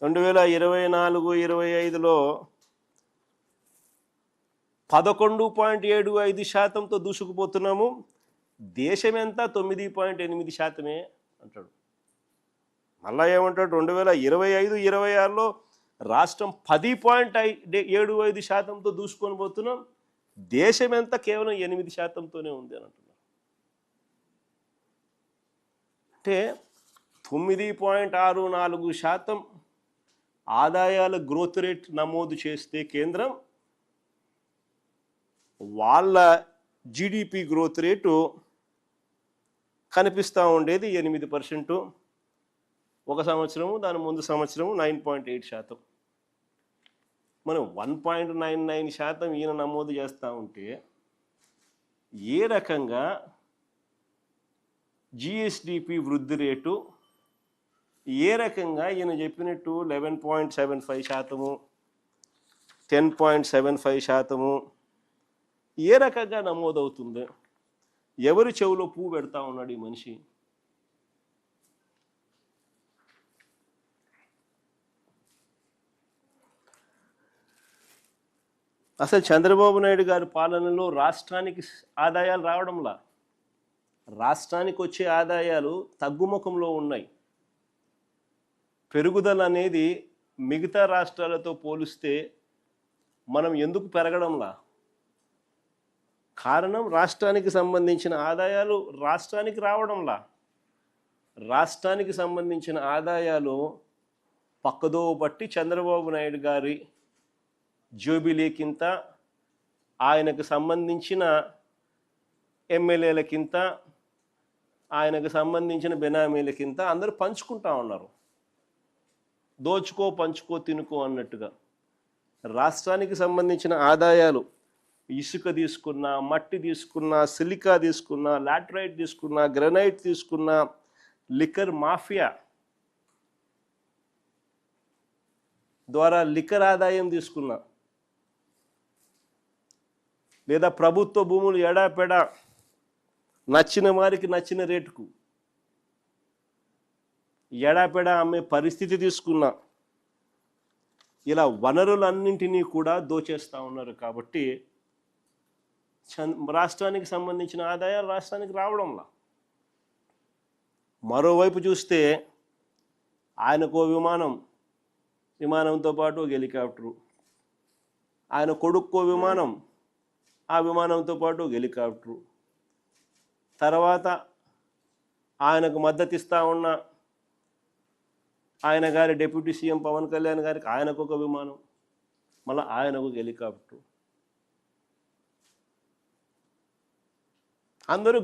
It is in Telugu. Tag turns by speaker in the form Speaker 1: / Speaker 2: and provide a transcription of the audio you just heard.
Speaker 1: 2024-25లో 11.75%తో దూసుకుపోతున్నాము. దేశమెంతా 9.8% అంటాడు. మళ్ళా ఏమంటాడు, 2025-26లో రాష్ట్రం 10.75%తో దూసుకొని పోతున్నాం, దేశమెంతా కేవలం 8%తోనే ఉంది అని అంటున్నారు. అంటే 9.64% ఆదాయాల గ్రోత్ రేట్ నమోదు చేస్తే కేంద్రం, వాళ్ళ జీడిపి గ్రోత్ రేటు కనిపిస్తూ ఉండేది 8%. ఒక సంవత్సరము, దాని ముందు సంవత్సరము 9.8%. మనం 1.99% ఈయన నమోదు చేస్తూ ఉంటే ఏ రకంగా జిఎస్డిపి వృద్ధి రేటు, ఏ రకంగా ఈయన చెప్పినట్టు 11.75%, 10.75% ఏ రకంగా నమోదవుతుంది? ఎవరి చెవిలో పువ్వు పెడతా ఉన్నాడు ఈ మనిషి? అసలు చంద్రబాబు నాయుడు గారి పాలనలో రాష్ట్రానికి ఆదాయాలు రావడంలా, రాష్ట్రానికి వచ్చే ఆదాయాలు తగ్గుముఖంలో ఉన్నాయి. పెరుగుదల అనేది మిగతా రాష్ట్రాలతో పోలిస్తే మనం ఎందుకు పెరగడంలా? కారణం రాష్ట్రానికి సంబంధించిన ఆదాయాలు రాష్ట్రానికి రావడంలా. రాష్ట్రానికి సంబంధించిన ఆదాయాలు పక్కదో బట్టి చంద్రబాబు నాయుడు గారి జోబిలేకింత, ఆయనకు సంబంధించిన ఎమ్మెల్యేలకింత, ఆయనకు సంబంధించిన బెనామీలకింత అందరూ పంచుకుంటా ఉన్నారు. దోచుకో పంచుకో తినుకో అన్నట్టుగా. రాష్ట్రానికి సంబంధించిన ఆదాయాలు ఇసుక తీసుకున్నా, మట్టి తీసుకున్నా, సిలికా తీసుకున్నా, లాటరైట్ తీసుకున్నా, గ్రనైట్ తీసుకున్నా, లిక్కర్ మాఫియా ద్వారా లిక్కర్ ఆదాయం తీసుకున్నా, లేదా ప్రభుత్వ భూములు ఎడాపెడా నచ్చిన వారికి నచ్చిన రేటుకు ఎడాపెడా అమ్మే పరిస్థితి తీసుకున్నా, ఇలా వనరులన్నింటినీ కూడా దోచేస్తూ ఉన్నారు. కాబట్టి రాష్ట్రానికి సంబంధించిన ఆదాయాలు రాష్ట్రానికి రావడంలా. మరోవైపు చూస్తే ఆయనకో విమానంతో పాటు ఒక హెలికాప్టరు, ఆయన కొడుక్కో విమానం, ఆ విమానంతో పాటు ఒక హెలికాప్టరు, తర్వాత ఆయనకు మద్దతు ఇస్తూ ఉన్న ఆయన గారి డిప్యూటీ సీఎం పవన్ కళ్యాణ్ గారికి ఆయనకు ఒక విమానం, మళ్ళీ ఆయనకు ఒక హెలికాప్టరు. అందరూ